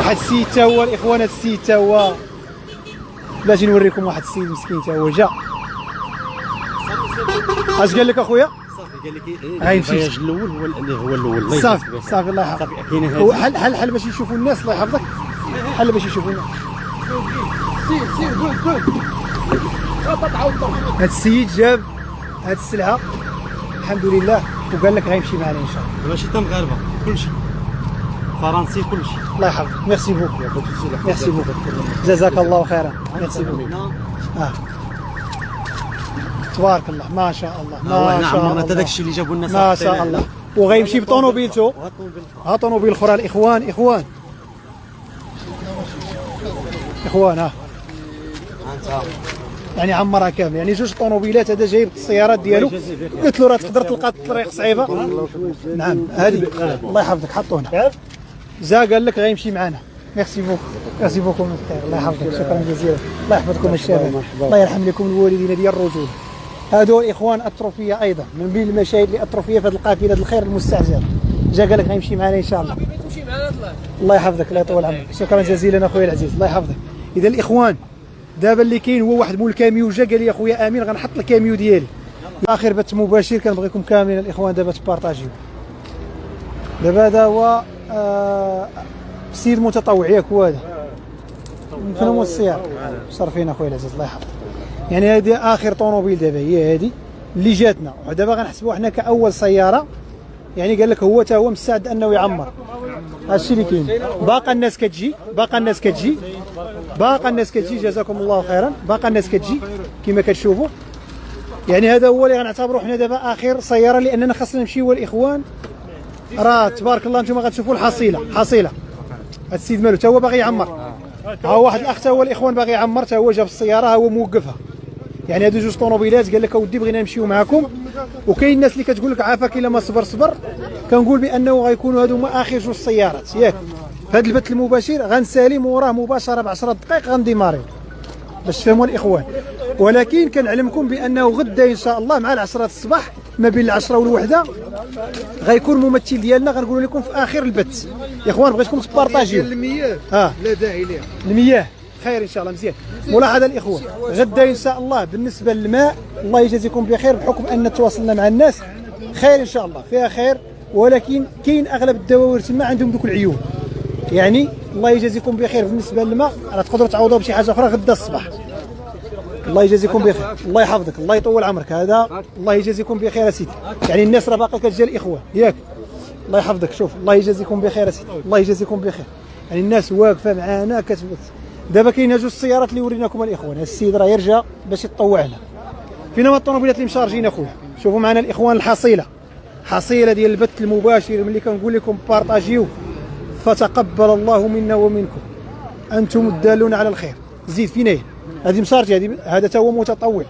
واحد السيد تا هو الاخوان، هذا السيد تا هو باش نوريكم واحد السيد مسكين تا هو جا. اش قال لك اخويا؟ صافي قال لك الفياج الاول هو اللي هو الاول. صافي الله يحفظك. هو حل باش يشوفوا الناس الله يحفظك، حل باش يشوفوا الناس. سير قول هذا السيد جاب هذه السلعه الحمد لله وقال لك غيمشي معنا ان شاء الله. ماشي تا مغاربه كلشي فرنسي كلشي. الله يحفظك. ميرسي بوكو. ميرسي بوكو. جزاك الله خيرا. ميرسي بوكو. تبارك الله ما شاء الله ما شاء الله. هذاك الشيء اللي جابوا لنا ما شاء الله. وغيمشي بطونوبيلته. ها طونوبيل اخرى الاخوان ها يعني عمرها كامل، يعني جوج طونوبيلات. هذا جايب السيارات ديالو، قلت له راه تقدر تلقى الطريق صعيبه. نعم هذه الله يحفظك حطوا هنا. جا قال لك غيمشي معنا. ميرسي بوكو. ميرسي بوكو من الخير. الله يحفظك شكرا جزيلا. الله يحفظكم الشباب. الله يرحم لكم الوالدين ديال الرجوله. هادو الاخوان اثروا فيا ايضا من بين المشاهد اللي اثروا فيا في هذه القافله الخير المستعجل. جا قال لك غيمشي معنا ان شاء الله. الله يحفظك الله يطول عمرك. شكرا جزيلا اخويا العزيز الله يحفظك. اذا الاخوان دابا اللي كاين هو واحد مول الكاميو جا قال لي اخويا امين غنحط الكاميو ديالي. اخر بث مباشر كنبغيكم كاملين الاخوان دابا تبارطاجيو. دابا هذا هو سيد متطوع ياك هو هذا من فين هو السياره صرفين اخويا العزيز الله يحفظك. يعني هذه اخر طوموبيل دابا هي هذه اللي جاتنا، ودابا غنحسبوها حنا كاول سياره. يعني قال لك هو تا هو مستعد انه يعمر. هذا الشيء اللي كاين. باقا الناس كتجي جزاكم الله خيرا. باقا الناس كتجي كما كتشوفوا. يعني هذا هو اللي غنعتبروا حنا دابا اخر سياره، لاننا خاصنا نمشيو الاخوان. راه تبارك الله انتم غتشوفوا الحصيله. هذا السيد مالو تا هو باغي يعمر. ها واحد الاخ تا هو الاخوان باغي يعمر، تا هو جاب السياره ها هو موقفها. يعني هادو جوج طوموبيلات قال لك اودي بغينا نمشيو معاكم. وكاين الناس اللي كتقول لك عافاك الا ما صبر. كنقول بانه غيكونوا هادو هما اخر جوج سيارات ياك. في هذا البث المباشر غنسالي موراه مباشره ب 10 دقائق غنديماريو باش تفهموا الاخوان. ولكن كنعلمكم بانه غدا ان شاء الله مع 10 الصباح ما بين 10 والوحده غيكون ممثل ديالنا غنقول لكم في اخر البث. يا اخوان بغيتكم تبارطاجيو المياه. لا داعي ليها المياه خير ان شاء الله. مزيان. ملاحظه الاخوان غدا ان شاء الله بالنسبه للماء الله يجازيكم بخير، بحكم ان تواصلنا مع الناس خير ان شاء الله فيها خير. ولكن كاين اغلب الدواوير تما عندهم دوك العيوب. يعني الله يجازيكم بخير بالنسبه للماء راه تقدروا تعوضوها بشي حاجه اخرى غدا الصباح. الله يجازيكم بخير. الله يحفظك الله يطول عمرك. هذا الله يجازيكم بخير يا سيدي. يعني الناس راه باقا كتجي الاخوان ياك. الله يحفظك. شوف الله يجازيكم بخير يا سيدي. الله يجازيكم بخير. يعني الناس واقفه معانا كتبت. دابا كاين جوج السيارات اللي وريناكم الاخوان. هذا السيد راه يرجع باش يتطوع لنا. فين هما الطوموبيلات اللي مشارجين اخويا؟ شوفوا معنا الاخوان الحصيله ديال البث المباشر ملي كنقول لكم بارطاجيو. فتقبل الله منا ومنكم انتم الدالون على الخير. زيد فين هي هذه مشارجه. هذا تا هو متطوع.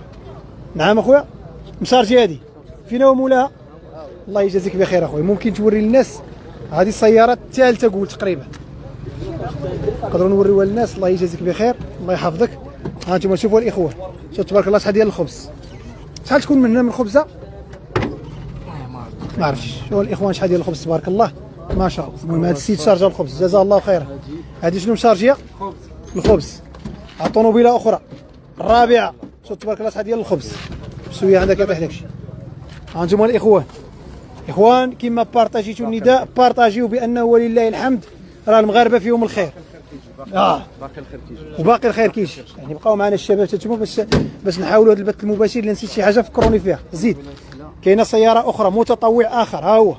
نعم اخويا مشارجه هذه فين هو مولاها؟ الله يجازيك بخير اخويا. ممكن توري للناس هذه السياره الثالثه قول تقريبا نقدروا نوريوها للناس. الله يجازيك بخير الله يحفظك. ها انتم شوفوا الاخوان شوف تبارك الله شحال ديال الخبز. شحال تكون من هنا من خبزه ما عرفتش. شوفوا الاخوان شحال ديال الخبز تبارك الله ما شاء الله. المهم هذا السيد شارجه الخبز جزاه الله خيرا. هذه شنو مشارجيه؟ الخبز. طوموبيله اخرى الرابعه شوف تبارك الله شحال ديال الخبز بسويه عندك يطيح داكشي. ها انتم الاخوان كما بارطاجيتوا النداء بارطاجيو بانه ولله الحمد راه المغاربه فيهم الخير. وباقي الخير كيجي. يعني بقاو معنا الشباب تما باش نحاولوا هذا البث المباشر. اللي نسيت شي حاجه فكروني فيها. زيد كاينه سياره اخرى متطوع اخر ها هو.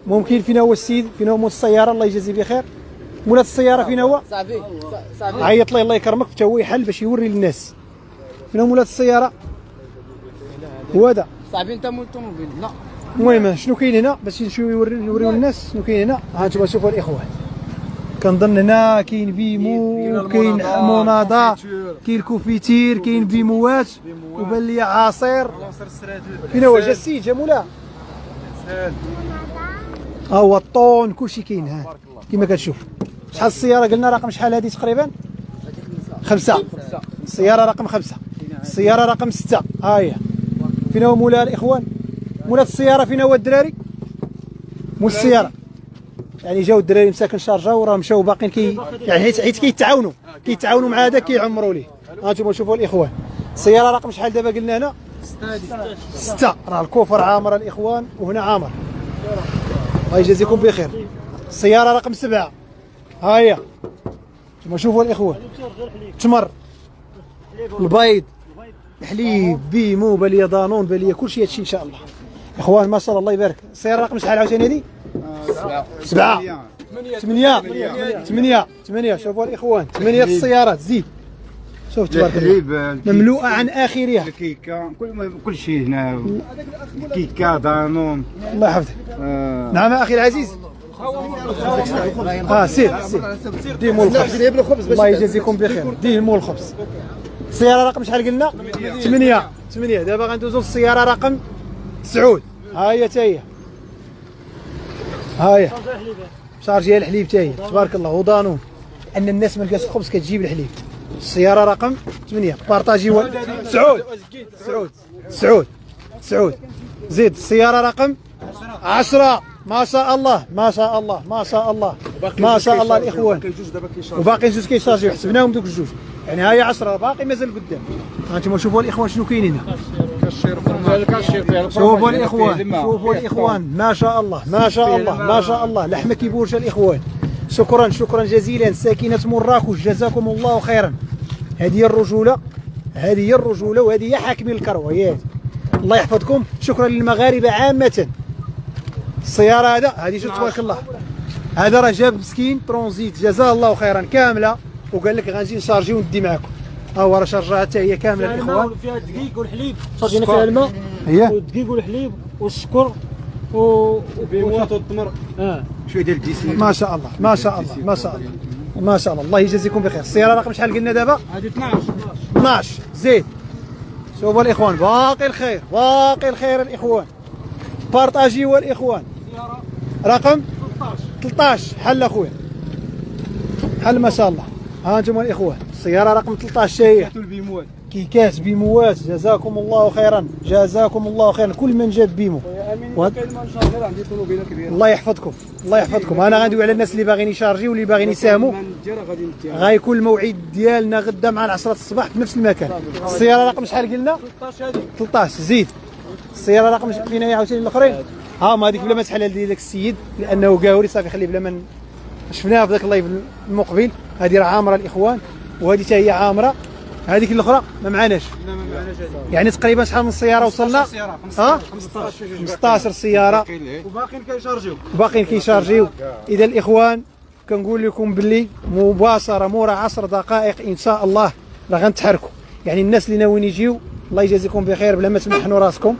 ممكن فين هو السيد فين هو مول السياره الله يجازيه بخير. مولات السياره فين هو؟ صاحبي عيط لي الله يكرمك حتى هو يحل باش يوري للناس فين هو مولات السياره. هو هذا صاحبي انت مول الطوموبيل. لا المهم شنو كاين هنا باش نمشيو نوريو للناس شنو كاين هنا. ها انتم شوفوا الاخوان كنظن هنا كاين بيمو كاين مناضه كاين الكوفيتير كاين بيموات وبان لي عصير. فين هو جا السيد جا مولا ها هو الطون كلشي كاين. ها كما كتشوف. شحال السياره قلنا رقم شحال هذه تقريبا 5. السياره رقم 5. السياره رقم 6 ها هي. فين هو مولاها الاخوان؟ مولات السياره فين هو الدراري؟ مول السياره يعني جاو الدراري مساكن شارجاو وراه مشاو باقيين يعني حيت كيتعاونوا مع هذاك كيعمروا ليه. هانتوما شوفوا الاخوان السياره رقم شحال دابا قلنا هنا 6 راه الكفر عامره الاخوان وهنا عامر الله يجازيكم بخير. السياره رقم 7 ها هي انتما شوفوا الاخوان تمر البيض الحليب بيمو باليه دانون باليه كلشي هادشي ان شاء الله اخوان ما شاء الله الله يبارك. السياره رقم شحال عاوتاني هذه 7 8 شوفوا الاخوان 8 السيارات زيد شوف تبارك الله مملوءه عن اخرها الكيكه كل شيء هنا كيكه دانون الله يحفظك. نعم اخي العزيز سير ديه مول الخبز الله يجازيكم بخير ديه مول الخبز. السياره رقم شحال قلنا 8 دابا غندوزو للسياره رقم 9 ها هي تا هي ها هي شارجيه الحليب تا هي تبارك الله ودانون ان الناس ما لقاش الخبز كتجيب الحليب. السياره رقم 8 بارطاجي سعود زيد. السياره رقم 10 ما شاء الله الاخوان وباقي جوج كيشارجيو حسبناهم دوك الجوج يعني هاي 10 باقي مازال قدام. هانتوما شوفوا الاخوان شنو كاين هنا شوفوا الاخوان ما شاء الله لحمه كيبورجا الاخوان. شكرا جزيلا ساكنه مراكش جزاكم الله خيرا. هذه هي الرجوله وهذه هي حاكمين الكرويات الله يحفظكم. شكرا للمغاربه عامه. السياره هذه شوف تبارك الله هذا راه جاب مسكين ترونزيت جزاه الله خيرا كامله وقال لك غنجي نشارجي وندي معكم. ها هو راه شارجها حتى هي كامله الاخوان فيها الدقيق والحليب شارجينا فيها الماء والدقيق والحليب والسكر وبيموت والتمر شويه ديال الديسير ما شاء الله الله يجازيكم بخير. السياره رقم شحال قلنا دابا هذه 12 زيد. شوفوا الاخوان باقي الخير الاخوان بارطاجيوا الاخوان. رقم 13 حل اخويا حل ما شاء الله. ها انتم الاخوان السياره رقم 13 هي كيكات بيموات جزاكم الله خيرا كل من جاب بيمو الله يحفظكم انا غندوي على الناس اللي باغيين يشارجيو واللي باغيين يساهموا غيكون الموعد ديالنا غدا مع 10 الصباح في نفس المكان. السياره رقم شحال قلنا 13 زيد. السياره رقم فين هي عاوتاني الاخرين ما هذيك بلا ما تحلل ديال داك السيد لانه قاوري صافي خليه بلا ما شفناها في ذاك اللايف المقبل. هذه راه عامره الاخوان وهذه حتى هي عامره. هذيك الاخرى ما معناش يعني تقريبا شحال من سياره وصلنا 15 سياره وباقيين كيشارجيو. اذا الاخوان كنقول لكم باللي مباشره مورا 10 دقائق ان شاء الله راه غنتحركوا. يعني الناس اللي ناويين يجيو الله يجازيكم بخير بلا ما تمحنوا راسكم